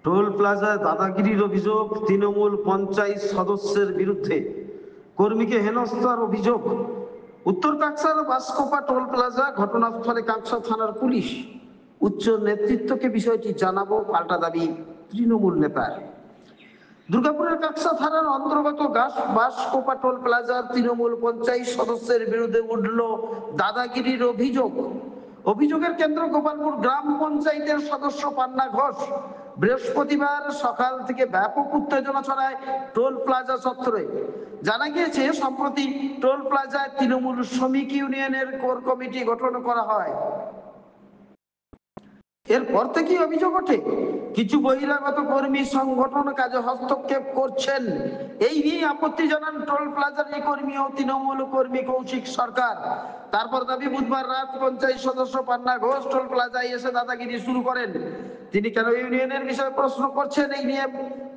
Toll প্লাজায় দাদাগিরির অভিযোগ, তৃণমূল পঞ্চায়েত সদস্যের বিরুদ্ধে কর্মীকে হেনস্থার অভিযোগ। উত্তর কাকসার বাসকোপা টোল প্লাজা ঘটনাস্থলে কাকসা থানার পুলিশ। উচ্চ নেতৃত্বকে বিষয়টি জানাবো, পাল্টা দাবি তৃণমূল নেতার। দুর্গাপুরের কাকসা থানার অন্তর্গত বাসকোপা টোল প্লাজার তৃণমূল পঞ্চায়েত সদস্যের বিরুদ্ধে উঠল দাদাগিরির অভিযোগ। অভিযোগের কেন্দ্র গোপালপুর গ্রাম পঞ্চায়েতের সদস্য পান্না ঘোষ। বৃহস্পতিবার সকাল থেকে ব্যাপক উত্তেজনা ছড়ায় টোল প্লাজা চত্বরে। জানা গিয়েছে, সম্প্রতি টোল প্লাজায় তৃণমূল শ্রমিক ইউনিয়নের কোর কমিটি গঠন করা হয়। এরপর থেকে অভিযোগ ওঠে কিছু বহিরাগত কর্মী সংগঠন কাজে হস্তক্ষেপ করছেন। এই নিয়ে আপত্তি জানান টোল প্লাজার এই কর্মী ও তৃণমূল কর্মী কৌশিক সরকার। তারপর দাবি, বুধবার রাত পঞ্চায়েত সদস্য পান্না ঘোষ টোল প্লাজায় এসে দাদাগিরি শুরু করেন। তিনি কেন ইউনিয়নের বিষয়ে প্রশ্ন করছেন, এই নিয়ে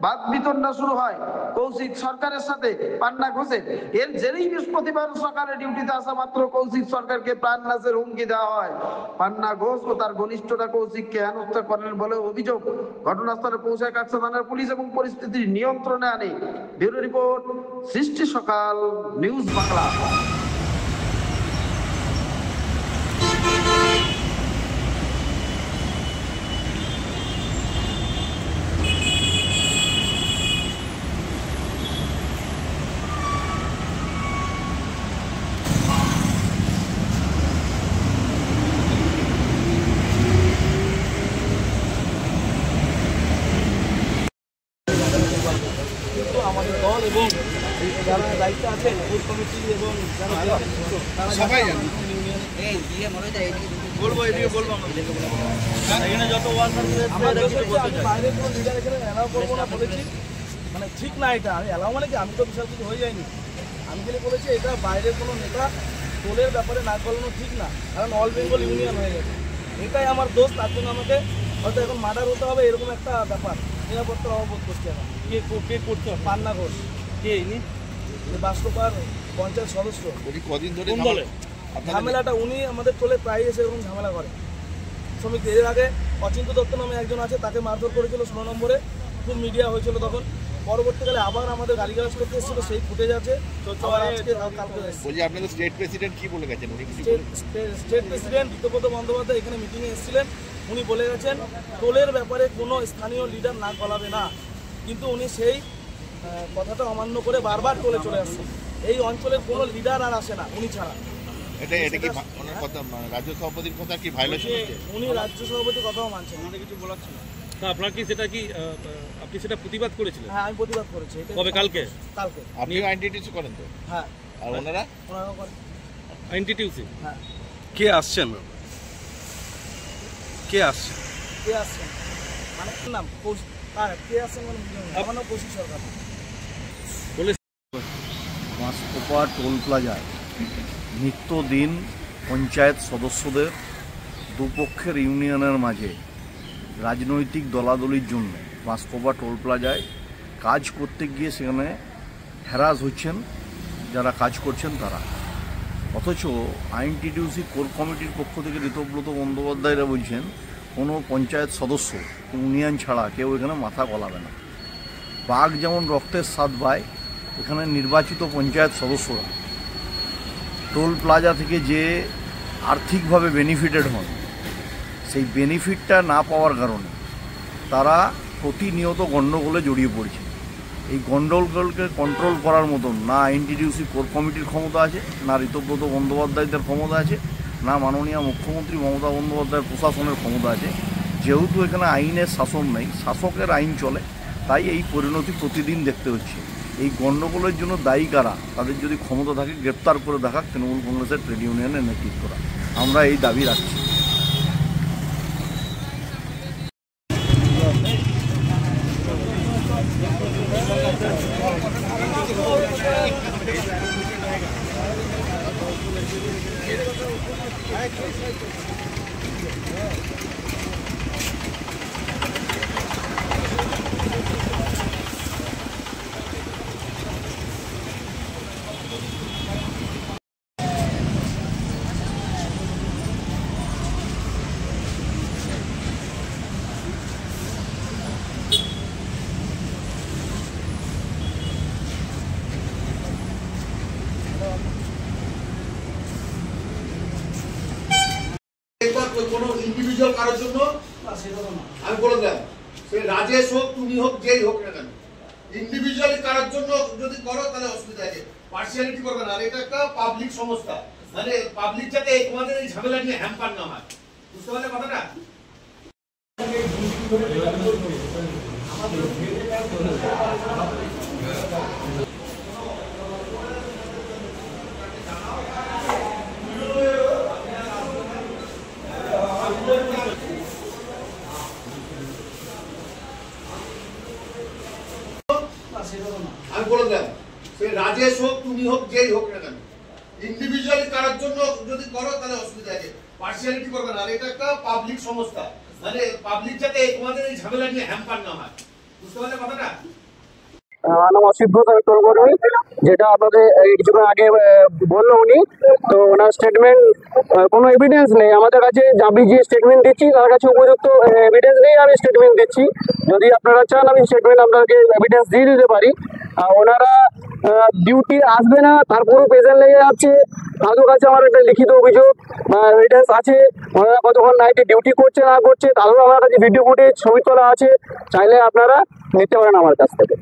বাদ বিতণ্ডা শুরু হয় কৌশিক সরকারের সাথে পান্না ঘোষের। এর জেরেই বৃহস্পতিবার সকালে ডিউটিতে আসা মাত্র কৌশিক সরকারকে প্রাণনাশের হুমকি দেওয়া হয়। পান্না ঘোষ ও তার ঘনিষ্ঠরা কৌশিককে হেনস্থা করেন বলে অভিযোগ। ঘটনাস্থলে পৌঁছায় কাকসা থানার পুলিশ এবং পরিস্থিতি নিয়ন্ত্রণে আনে। ব্যুরো রিপোর্ট, সৃষ্টি সকাল, নিউজ বাংলা। আমাদের দল এবং যারা দায়িত্ব আছেন কোর কমিটি এবং যারা সবাই জানেন। বলবো এদিকে বলবো এখানে যত বাইরে কোনো লিডার এখানে অ্যালাউ করবো না বলেছি। মানে ঠিক না এটা, আমি অ্যালাউ মানে কি, আমি তো বিশাল কিছু হয়ে যায়নি। আমি খালি বলেছি এটা বাইরের কোনো নেতা টোলের ব্যাপারে নাক গলানো ঠিক না, কারণ অল বেঙ্গল ইউনিয়ন হয়ে গেছে। এটাই আমার দোষ, তার জন্য আমাকে হয়তো এখন মার্ডার হতে হবে এরকম একটা ব্যাপার। নিরাপত্তার অভাব করছে এখন। কে করতে হবে? পান্না ঘোষ। কে ইনি? বাসকোপার পঞ্চায়েত সদস্য। কদিন ধরে ঝামেলাটা উনি আমাদের টোলে প্রায় এসে এরকম ঝামেলা করে শ্রমিক। এর আগে অচিন্ত দত্ত নামে একজন আছে, তাকে মারধর করেছিল 16 নম্বরে, খুব মিডিয়া হয়েছিল তখন। পরবর্তীকালে আবার আমাদের গালিগালাজ করতে এসেছিল, সেই ফুটেজ আছে। আপনাদের স্টেট প্রেসিডেন্ট কি বলে গেছেন? স্টেট প্রেসিডেন্ট ঋতব্রত বন্দ্যোপাধ্যায় এখানে মিটিংয়ে এসেছিলেন। উনি বলে গেছেন টোলের ব্যাপারে কোনো স্থানীয় লিডার না গলাবে না, কিন্তু উনি সেই কথাটা অমান্য করে বারবার টোলে চলে আসছেন। এই অঞ্চলের কোনো লিডার আর আসে না উনি ছাড়া। এটা কি ওনার কথা, রাজ্য সভাপতির কথা কি ভায়োলেশন হচ্ছে? উনি রাজ্য সভাপতির কথাও মানছেন, উনি কিছু বলাচ্ছেন না। আপনার কি সেটা কি আপনি সেটা প্রতিবাদ করেছিলেন? হ্যাঁ, আমি প্রতিবাদ করেছি। কবে? কালকে? কালকে। আপনি আইনটিটিউসি করেন তো? হ্যাঁ। আর ওনারাও করেন আইনটিটিউসি। হ্যাঁ। কে আসছেন? কে আসছেন? কে আসছেন মানে নাম কৌশিক। কে আসছেন মানে আমার নাম কৌশিক সরকার। বাসকোপা টোল প্লাজায় নিত্যদিন পঞ্চায়েত সদস্যদের দুপক্ষের ইউনিয়নের মাঝে রাজনৈতিক দলাদলির জন্য বাসকোপা টোল প্লাজায় কাজ করতে গিয়ে সেখানে হ্যারাস হচ্ছেন যারা কাজ করছেন তারা। অথচ আইনটিটিউসি কোর কমিটির পক্ষ থেকে ঋতব্রত বন্দ্যোপাধ্যায়রা বলছেন কোনো পঞ্চায়েত সদস্য ইউনিয়ন ছাড়া কেউ এখানে মাথা গলাবে না। বাঘ যেমন রক্তের স্বাদ পায়, এখানে নির্বাচিত পঞ্চায়েত সদস্যরা টোল প্লাজা থেকে যে আর্থিকভাবে বেনিফিটেড হন, সেই বেনিফিটটা না পাওয়ার কারণে তারা প্রতিনিয়ত গণ্ডগোলে জড়িয়ে পড়ছে। এই গণ্ডগোলকে কন্ট্রোল করার মতন না আইনটিটিউসি কোর কমিটির ক্ষমতা আছে, না ঋতব্রত বন্দ্যোপাধ্যায়দের ক্ষমতা আছে, না মাননীয় মুখ্যমন্ত্রী মমতা বন্দ্যোপাধ্যায়ের প্রশাসনের ক্ষমতা আছে। যেহেতু এখানে আইনের শাসন নেই, শাসকের আইন চলে, তাই এই পরিণতি প্রতিদিন দেখতে হচ্ছে। এই গণ্ডগোলের জন্য দায়ী কারা, তাদের যদি ক্ষমতা থাকে গ্রেপ্তার করে দেখাক তৃণমূল কংগ্রেসের ট্রেড ইউনিয়নের নেতৃত্বরা। আমরা এই দাবি রাখছি। কোনো ইন্ডিভিজুয়াল কারোর জন্য না সেটা তো না। আমি বলে দিলাম, সে রাজেশ হোক, তুমি হোক, যেই হোক না কেন, ইন্ডিভিজুয়ালি কারোর জন্য যদি করো তাহলে অসুবিধা আছে, পার্সিয়ালিটি করবে না। আর এটা একটা পাবলিক সংস্থা, মানে পাবলিক যাতে তোমাদের এই ঝামেলা নিয়ে হ্যাম্পার না হয়, বুঝতে পারলে কথাটা? না সেটা তো না। আমি বলে দিলাম, সে রাজেশ হোক, তুমি হোক, যেই হোক না কেন, ইন্ডিভিজুয়ালি কারোর জন্য যদি করো তাহলে অসুবিধা আছে, পার্সিয়ালিটি করবে না। আর এটা একটা পাবলিক সংস্থা, মানে পাবলিক যাতে তোমাদের এই ঝামেলা নিয়ে হ্যাম্পার না হয়, বুঝতে পারলে কথাটা? আমার নাম অসিদ্ধ টোলগড়ি, যেটা আপনাদের কিছুক্ষণ আগে বললো উনি। তো ওনার স্টেটমেন্ট কোনো এভিডেন্স নেই আমাদের কাছে। আমি যে স্টেটমেন্ট দিচ্ছি তার কাছে উপযুক্ত এভিডেন্স নেই, আমি স্টেটমেন্ট দিচ্ছি। যদি আপনারা চান আমি স্টেটমেন্ট আপনাকে এভিডেন্স দিয়ে দিতে পারি। ওনারা ডিউটি আসবে না, তারপরেও প্রেজেন্ট লেগে যাচ্ছে। তাদের কাছে আমার একটা লিখিত অভিযোগ এভিডেন্স আছে, ওনারা কতক্ষণ নাইটে ডিউটি করছে না করছে, তাদেরও আমার কাছে ভিডিও ফুটেজ ছবি তোলা আছে, চাইলে আপনারা নিতে পারেন আমার কাছ থেকে।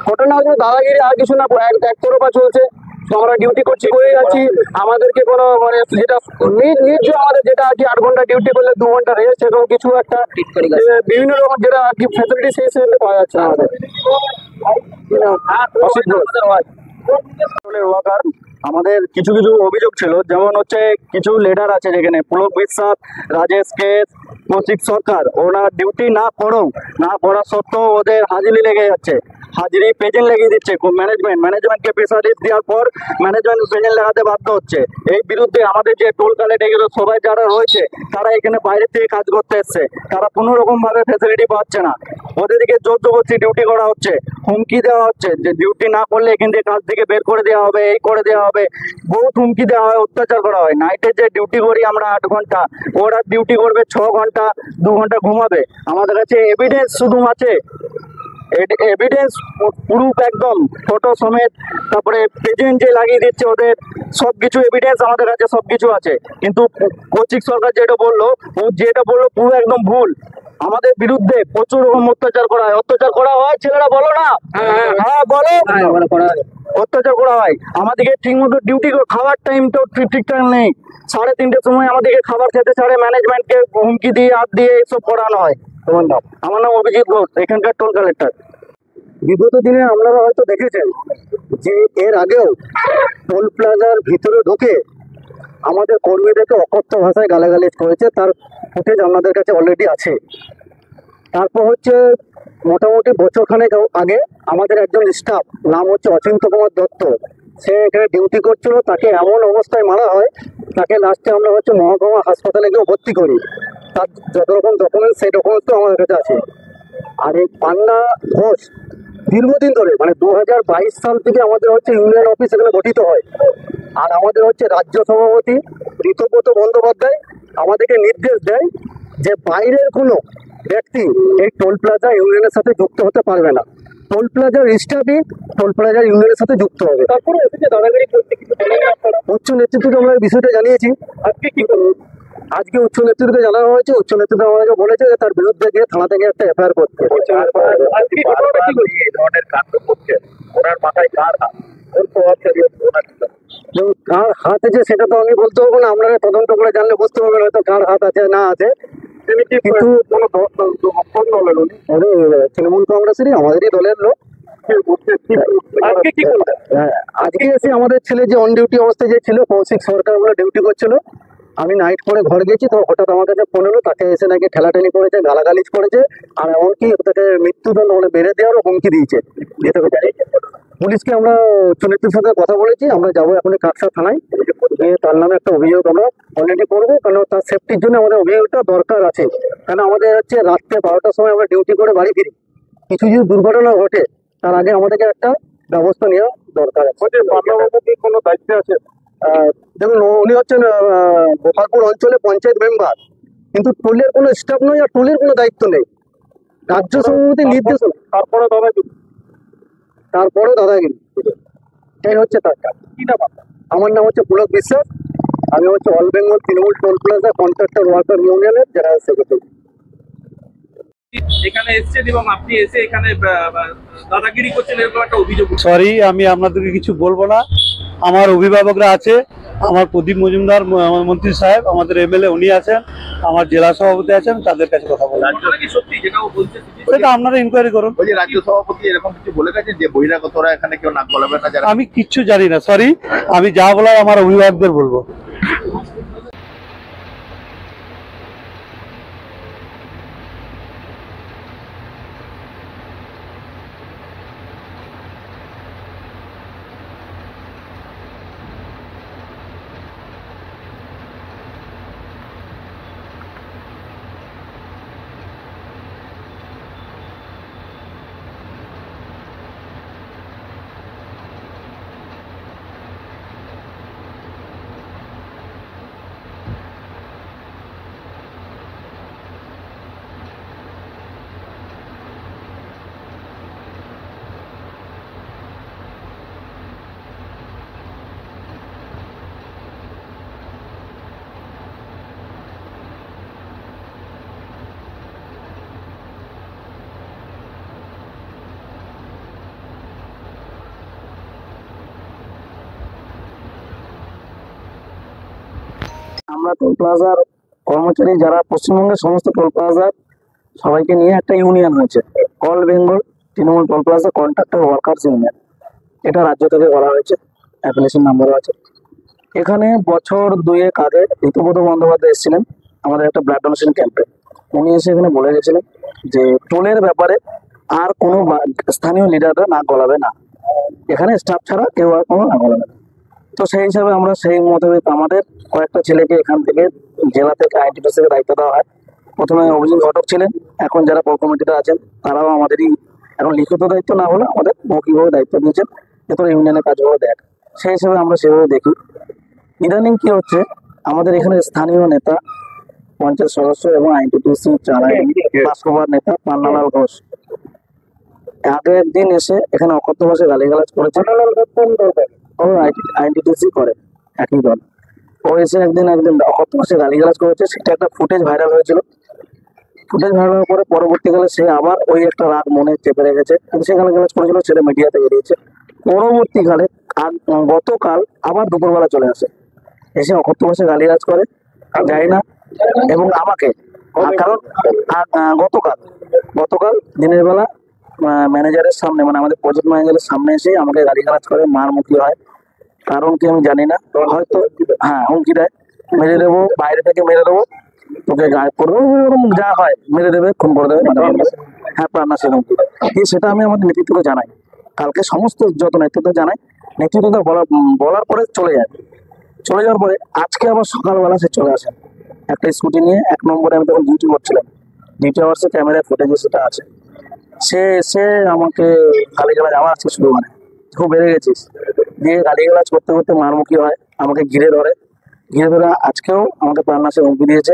ঘটনা হচ্ছে দাদাগিরি, আর কিছু না, একতরফা চলছে। আমরা ডিউটি করছি, করে যাচ্ছি, আমাদেরকে কোনো মানে যেটা নির্জ আমাদের যেটা আর কি 8 ঘন্টা ডিউটি করলে 2 ঘন্টা রেস্ট, এরকম কিছু একটা বিভিন্ন রকম যেটা আর কি ফ্যাসিলিটি সেই হিসেবে পাওয়া যাচ্ছে আমাদের। ওয়ার্কার আমাদের কিছু কিছু অভিযোগ ছিল, যেমন হচ্ছে কিছু লিডার আছে যেখানে পুলক বিশ্বাস, রাজেশ কেস, কৌশিক সরকার, ওরা ডিউটি না করা সত্ত্বেও ওদের হাজিরি লেগে যাচ্ছে, হাজিরি প্রেজেন্ট লেগে দিচ্ছে। ম্যানেজমেন্টকে প্রেসারিজ দেওয়ার পর ম্যানেজমেন্ট প্রেজেন্ট লাগাতে বাধ্য হচ্ছে। এই বিরুদ্ধে আমাদের যে টোল কালেক্ট এগুলো সবাই যারা রয়েছে তারা এখানে বাইরে থেকে কাজ করতে এসছে, তারা কোনো রকম ভাবে ফ্যাসিলিটি পাচ্ছে না। ওদেরকে জোর জবরদস্তি ডিউটি করা হচ্ছে, হুমকি দেওয়া হচ্ছে যে ডিউটি না করলে এখান থেকে কাজ থেকে বের করে দেওয়া হবে, এই করে দেওয়া হবে, বহুত হুমকি দেওয়া হয়, অত্যাচার করা হয়। নাইটে যে ডিউটি করি আমরা 8 ঘন্টা, ওরা ডিউটি করবে 6 ঘন্টা, 2 ঘন্টা ঘুমাবে। আমাদের কাছে এভিডেন্স শুধু আছে, এভিডেন্স প্রুফ একদম ফটো সমেত, তারপরে প্রেজেন্ট যে লাগিয়ে দিচ্ছে ওদের সবকিছু এভিডেন্স আমাদের কাছে সবকিছু আছে। কিন্তু কৌশিক সরকার যেটা বললো পুরো একদম ভুল। আমাদের বিরুদ্ধে প্রচুর রকম অত্যাচার করা হয়, ছেলেরা বলো না, হ্যাঁ বলো, অত্যাচার করা হয়। আমাদেরকে ঠিক মতো ডিউটি খাওয়ার টাইম তো ঠিকঠাক নেই, 3:30টার সময় আমাদেরকে খাবার খেতে ছাড়ে, ম্যানেজমেন্টকে হুমকি দিয়ে হাত দিয়ে এইসব করানো হয়। তোমার নাম? আমার নাম অভিজিৎ ঘোষ, এখানকার টোল কালেক্টর। বিগত দিনে আপনারা হয়তো দেখেছেন যে এর আগেও টোল প্লাজার ভিতরে ঢুকে আমাদের কর্মীদেরকে অকথ্য ভাষায় গালাগালিজ করেছে, তার ফুটেজ আপনাদের কাছে অলরেডি আছে। তারপর হচ্ছে মোটামুটি বছরখানেক আগে আমাদের একজন স্টাফ, নাম হচ্ছে অচিন্ত কুমার দত্ত, সে এখানে ডিউটি করছিল, তাকে এমন অবস্থায় মারা হয়, তাকে লাস্টে আমরা হচ্ছে মহকুমা হাসপাতালে গিয়ে ভর্তি করি। তার যত রকম ডকুমেন্টস, সেই ডকুমেন্টস তো আমাদের কাছে আছে। আর এই পান্না ঘোষ দীর্ঘদিন ধরে, মানে 2022 সাল থেকে আমাদের হচ্ছে ইউনিয়ন অফিস এখানে গঠিত হয়। আর আমাদের হচ্ছে রাজ্য সভাপতি ঋতব্রত বন্দ্যোপাধ্যায় আমাদেরকে নির্দেশ দেয় যে বাইরের কোনো ব্যক্তি এই টোল প্লাজা ইউনিয়নের সাথে যুক্ত হতে পারবে না। টোল প্লাজার স্টাফই টোল প্লাজার ইউনিয়নের সাথে যুক্ত হবে। তারপরে দাদাগিরি করতে কিছু উচ্চ নেতৃত্বকে আমরা বিষয়টা জানিয়েছি। আজকে কি করবো? আজকে উচ্চ নেতৃত্বকে জানানো হয়েছে, উচ্চ নেতৃত্ব আমাদেরকে বলেছে যে তার বিরুদ্ধে গিয়ে থানা থেকে একটা এফআইআর করতে। এই ধরনের কাণ্ড করছে, ওনার মাথায় কার হাত, কার হাত আছে সেটা তো আমি বলতে পারবো না, আপনারা তদন্ত করে জানলে বুঝতে পারবেন হয়তো কার হাত আছে না আছে। কিন্তু তৃণমূল কংগ্রেসেরই, আমাদেরই দলের লোক। আজকে এসে আমাদের ছেলে যে অন ডিউটি অবস্থায় যে ছিল, কৌশিক সরকার বলে ডিউটি করছিল, আমি নাইট করে ঘরে গেছি, তো হঠাৎ আমার কাছে ফোন এলো, তাকে এসে নাকি ঠেলাঠেলি করেছে, গালাগালিজ করেছে, আর এমনকি তাকে মৃত্যুদণ্ড মানে বেড়ে দেওয়ারও হুমকি দিয়েছে। পুলিশকে আমরা উচ্চ নেতৃত্বের সাথে কথা বলেছি, আমরা যাবো এখন কাকসা থানায়, গিয়ে তার নামে একটা অভিযোগ আমরা অলরেডি করবো, কারণ তার সেফটির জন্য আমাদের অভিযোগটা দরকার আছে। কারণ আমাদের হচ্ছে রাত্রে 12টার সময় আমরা ডিউটি করে বাড়ি ফিরি, কিছু যদি দুর্ঘটনা ঘটে তার আগে আমাদেরকে একটা ব্যবস্থা নেওয়া দরকার আছে। কোনো দায়িত্বে আছে? দেখুন, উনি হচ্ছেন গোপালপুর অঞ্চলে পঞ্চায়েত মেম্বার, কিন্তু টোলের কোনো স্টাফ নয় আর টোলের কোনো দায়িত্ব নেই, রাজ্য সভাপতির নির্দেশ। তারপরে দাদাগিরি। এটাই হচ্ছে তার কাজ। কি নাম আপনার? আমার নাম হচ্ছে পুলক বিশ্বাস, আমি হচ্ছে all Bengal Trinamool toll plaza contractor worker ইউনিয়নের জেনারেল সেক্রেটারি। এখানে এসেছেন এবং আপনি এসে এখানে দাদাগিরি করছেন এরকম একটা অভিযোগ উঠছে। সরি, আমি আপনাদেরকে কিছু বলবো না। আমার অভিভাবকরা আছে, আমার প্রদীপ মজুমদার আমার মন্ত্রী সাহেব, আমাদের এমএলএ উনি আছেন, আমার জেলা সভাপতি আছেন, তাদের কাছে কথা বলবো। ঘটনা কি সত্যি যেটা ও বলছে? সেটা আপনারা ইনকোয়ারি করুন। ওই যে রাজ্য সভাপতি এরকম কিছু বলে গেছেন যে বহিরাগতরা এখানে কেউ নাক গলাবে না, যারা আমি কিচ্ছু জানি না, সরি। আমি যা বলার আমার অভিভাবকদের বলবো। আমরা টোল প্লাজার কর্মচারী যারা পশ্চিমবঙ্গের সমস্ত টোল প্লাজার সবাইকে নিয়ে একটা ইউনিয়ন হয়েছে, all Bengal Trinamool toll plaza contractor workers union. এটা রাজ্য থেকে করা হয়েছে, অ্যাপ্লিকেশন নাম্বারও আছে। এখানে বছর দুয়েক আগে ঋতুব্রত বন্দ্যোপাধ্যায় এসেছিলেন আমাদের একটা ব্লাড ডোনেশন ক্যাম্পে। উনি এসে এখানে বলে গেছিলেন যে টোলের ব্যাপারে আর কোনো স্থানীয় লিডাররা না গলাবে না, এখানে স্টাফ ছাড়া কেউ আর কোনো না গলাবে না। তো সেই হিসাবে আমরা সেই মোতাবেক আমাদের কয়েকটা ছেলেকে এখান থেকে জেলা থেকে আইনটিপিসি থেকে দায়িত্ব দেওয়া হয়। প্রথমে অভিজিৎ ঘটক ছিলেন, এখন যারা কোর কমিটিতে আছেন তারাও আমাদেরই এখন লিখিত দায়িত্ব না হলে আমাদের মৌখিকভাবে দায়িত্ব দিয়েছেন যে তোর ইউনিয়নের কাজগুলো দেখ। সেই হিসাবে আমরা সেভাবে দেখি। ইদানিং কি হচ্ছে, আমাদের এখানে স্থানীয় নেতা পঞ্চায়েত সদস্য এবং আইনটিপিসি বাসকোবার নেতা পান্নালাল ঘোষ আগে একদিন এসে এখানে অকথ্য ভাষায় গালিগালাজ করেছে। ও আইনটিটিসি করে একই দল। ও এসে একদিন অকথ্য ভাষায় গালিগালাজ করেছে, সেটা একটা ফুটেজ ভাইরাল হয়েছিল। ফুটেজ ভাইরাল হওয়ার পরে পরবর্তীকালে সে আবার ওই একটা রাগ মনে চেপে রেখেছে, কিন্তু সে গালিগালাজ করেছিল, সেটা মিডিয়াতে বেরিয়েছে। পরবর্তীকালে গতকাল আবার দুপুরবেলা চলে আসে, এসে অকথ্য ভাষায় গালিগালাজ করে যাই না এবং আমাকে কারণ গতকাল দিনের বেলা ম্যানেজারের সামনে মানে আমাদের প্রজেক্ট ম্যানেজারের সামনে এসে আমাকে গালিগালাজ করে মারমুখী হয়। কারণ কি আমি জানি না, হয়তো হুমকি দেয় মেরে দেবো, বাইরে থেকে মেরে দেবো, তোকে গায়েব করবো, যা হয় মেরে দেবে, খুন করে দেবে, প্রাণনাশের হুমকি দেয়। সেটা আমি আমাদের নেতৃত্বকে জানাই, কালকে সমস্ত যত নেতৃত্ব জানাই, নেতৃত্বকে বলার পরে চলে যাওয়ার পরে আজকে আবার সকালবেলা সে চলে আসেন একটা স্কুটি নিয়ে। 1 নম্বরে আমি তখন ডিউটি করছিলাম, ডিউটি আওয়ার্সে ক্যামেরায় ফুটেজে সেটা আছে। সে আমাকে গালিগালাজ আবার আজকে শুরু মানে খুব বেড়ে গেছিস দিয়ে গালিগালাজ করতে করতে মারমুখী হয়, আমাকে ঘিরে ধরে আজকেও আমাকে প্রাণনাশের হুমকি দিয়েছে।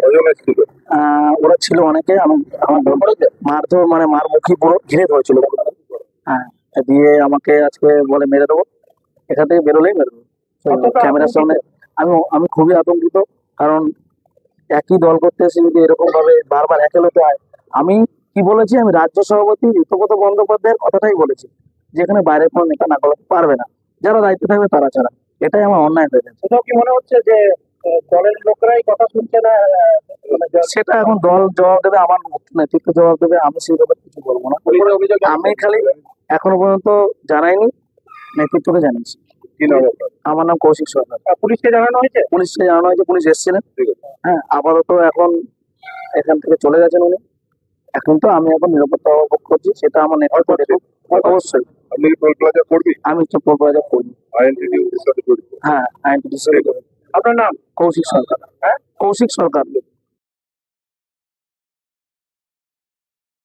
ওরা ছিল অনেকে, আমার মারধর মানে মারমুখী পুরো ঘিরে ধরেছিল। দিয়ে আমাকে আজকে বলে মেরে দেবো, এখান থেকে বেরোলেই মেরে দেবো ক্যামেরার সামনে। আমি খুবই আতঙ্কিত, কারণ একই দল করতে এসে যদি এরকম ভাবে বারবার একেল হতে হয়। আমি কি বলেছি, আমি রাজ্য সভাপতি ঋতুব্রত বন্দ্যোপাধ্যায়ের কথাটাই বলেছি, যেখানে বাইরের কোনো নেতা না গলাতে পারবে না, যারা দায়িত্ব থাকবে তারা ছাড়া। এটাই আমার অন্যায় হয়ে গেছে। সেটাও কি মনে হচ্ছে যে দলের লোকরাই কথা শুনছে না? সেটা এখন দল জবাব দেবে, আমার নেতৃত্ব জবাব দেবে, আমি সেই ব্যাপারে কিছু বলবো না। আমি খালি এখনো পর্যন্ত জানাইনি, নেতৃত্বকে জানিয়েছি। আমার নাম কৌশিক সরকার। পুলিশকে জানানো হয়েছে? পুলিশ এসেছিলেন। আপাতত এখন এখান থেকে চলে গেছেন উনি। এখন তো আমি এখন নিরাপত্তা উপভোগ করছি, সেটা আমার নেতৃত্ব দেখুক অবশ্যই। আমি টোল প্লাজা করবি? আমি তো টোল প্লাজা করবি। আইনটিটিসি। আপনার নাম? কৌশিক সরকার। কৌশিক সরকার।